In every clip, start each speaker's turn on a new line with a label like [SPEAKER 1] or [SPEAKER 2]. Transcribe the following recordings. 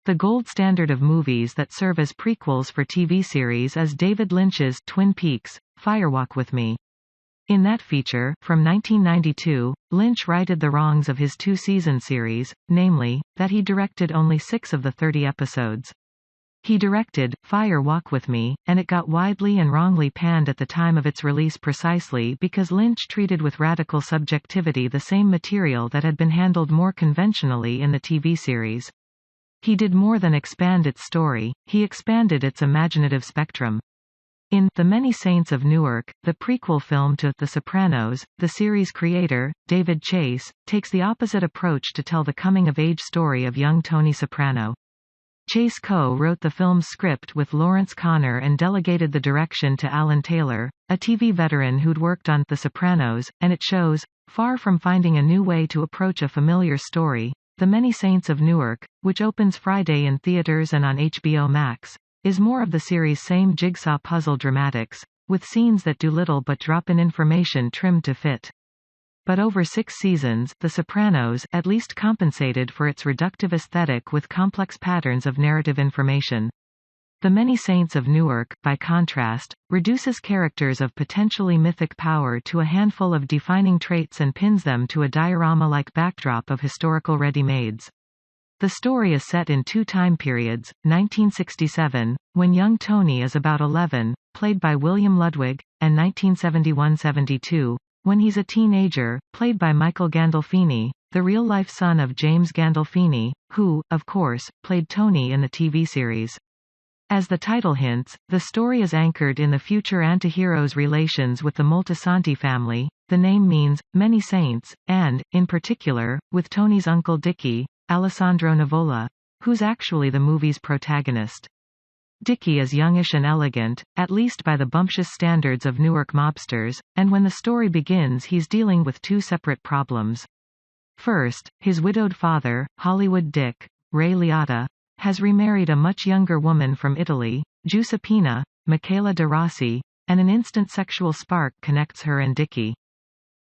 [SPEAKER 1] The gold standard of movies that serve as prequels for TV series is David Lynch's Twin Peaks, Fire Walk with Me. In that feature, from 1992, Lynch righted the wrongs of his two-season series, namely, that he directed only 6 of the 30 episodes. He directed Fire Walk with Me, and it got widely and wrongly panned at the time of its release precisely because Lynch treated with radical subjectivity the same material that had been handled more conventionally in the TV series. He did more than expand its story, he expanded its imaginative spectrum. In The Many Saints of Newark, the prequel film to The Sopranos, the series creator, David Chase, takes the opposite approach to tell the coming-of-age story of young Tony Soprano. Chase co-wrote the film's script with Lawrence Konner and delegated the direction to Alan Taylor, a TV veteran who'd worked on The Sopranos, and it shows, far from finding a new way to approach a familiar story, The Many Saints of Newark, which opens Friday in theaters and on HBO Max, is more of the series' same jigsaw-puzzle dramatics, with scenes that do little but drop in information trimmed to fit. But over 6 seasons, The Sopranos at least compensated for its reductive aesthetic with complex patterns of narrative information. The Many Saints of Newark, by contrast, reduces characters of potentially mythic power to a handful of defining traits and pins them to a diorama-like backdrop of historical ready-mades. The story is set in 2 time periods, 1967, when young Tony is about 11, played by William Ludwig, and 1971–72, when he's a teenager, played by Michael Gandolfini, the real-life son of James Gandolfini, who, of course, played Tony in the TV series. As the title hints, the story is anchored in the future antihero's relations with the Moltisanti family, the name means, many saints, and, in particular, with Tony's uncle Dickie, Alessandro Nivola, who's actually the movie's protagonist. Dickie is youngish and elegant, at least by the bumptious standards of Newark mobsters, and when the story begins he's dealing with 2 separate problems. First, his widowed father, Hollywood Dick, Ray Liotta, has remarried a much younger woman from Italy, Giuseppina, Michaela de Rossi, and an instant sexual spark connects her and Dickie.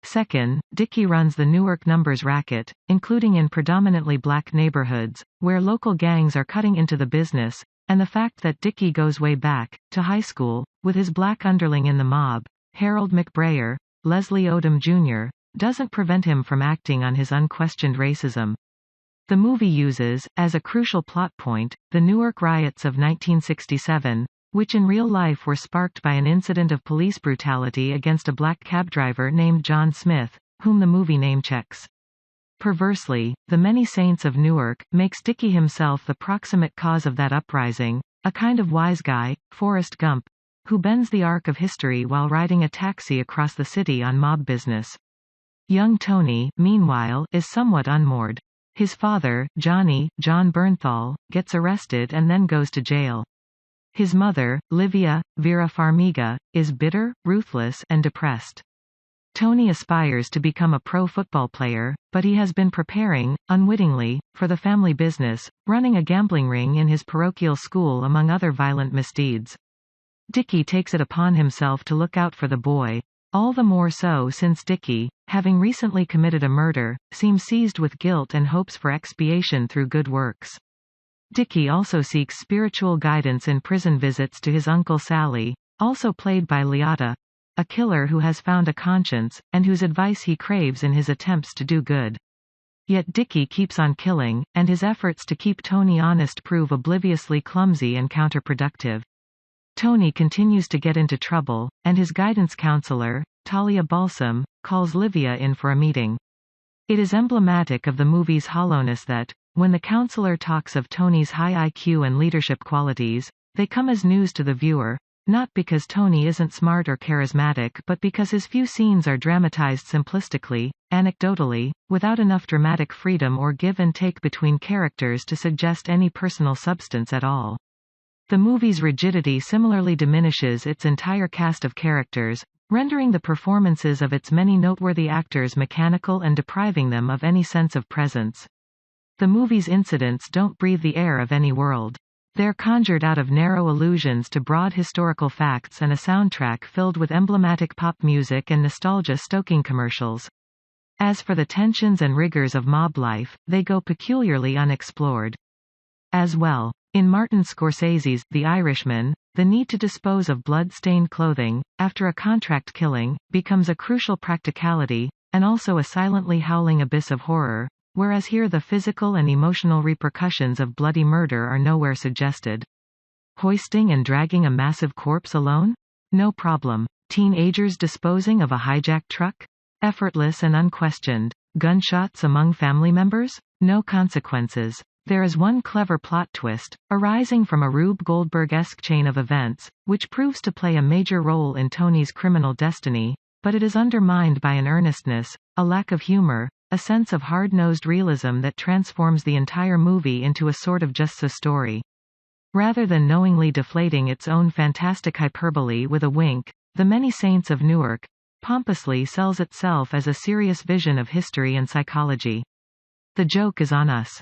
[SPEAKER 1] Second, Dickie runs the Newark numbers racket, including in predominantly black neighborhoods, where local gangs are cutting into the business, and the fact that Dickie goes way back, to high school, with his black underling in the mob, Harold McBrayer, Leslie Odom Jr., doesn't prevent him from acting on his unquestioned racism. The movie uses, as a crucial plot point, the Newark riots of 1967, which in real life were sparked by an incident of police brutality against a black cab driver named John Smith, whom the movie name-checks. Perversely, The Many Saints of Newark makes Dickie himself the proximate cause of that uprising, a kind of wise guy, Forrest Gump, who bends the arc of history while riding a taxi across the city on mob business. Young Tony, meanwhile, is somewhat unmoored. His father, John Bernthal, gets arrested and then goes to jail. His mother, Livia, Vera Farmiga, is bitter, ruthless, and depressed. Tony aspires to become a pro football player, but he has been preparing, unwittingly, for the family business, running a gambling ring in his parochial school among other violent misdeeds. Dickie takes it upon himself to look out for the boy, all the more so since Dickie, having recently committed a murder, seems seized with guilt and hopes for expiation through good works. Dickie also seeks spiritual guidance in prison visits to his uncle Sally, also played by Liotta, a killer who has found a conscience, and whose advice he craves in his attempts to do good. Yet Dickie keeps on killing, and his efforts to keep Tony honest prove obliviously clumsy and counterproductive. Tony continues to get into trouble, and his guidance counselor, Talia Balsam, calls Livia in for a meeting. It is emblematic of the movie's hollowness that, when the counselor talks of Tony's high IQ and leadership qualities, they come as news to the viewer, not because Tony isn't smart or charismatic but because his few scenes are dramatized simplistically, anecdotally, without enough dramatic freedom or give and take between characters to suggest any personal substance at all. The movie's rigidity similarly diminishes its entire cast of characters, rendering the performances of its many noteworthy actors mechanical and depriving them of any sense of presence. The movie's incidents don't breathe the air of any world. They're conjured out of narrow allusions to broad historical facts and a soundtrack filled with emblematic pop music and nostalgia-stoking commercials. As for the tensions and rigors of mob life, they go peculiarly unexplored. as well. In Martin Scorsese's The Irishman, the need to dispose of blood-stained clothing, after a contract killing, becomes a crucial practicality, and also a silently howling abyss of horror, whereas here the physical and emotional repercussions of bloody murder are nowhere suggested. Hoisting and dragging a massive corpse alone? No problem. Teenagers disposing of a hijacked truck? Effortless and unquestioned. Gunshots among family members? No consequences. There is one clever plot twist, arising from a Rube Goldberg-esque chain of events, which proves to play a major role in Tony's criminal destiny, but it is undermined by an earnestness, a lack of humor, a sense of hard-nosed realism that transforms the entire movie into a sort of just so story. Rather than knowingly deflating its own fantastic hyperbole with a wink, The Many Saints of Newark pompously sells itself as a serious vision of history and psychology. The joke is on us.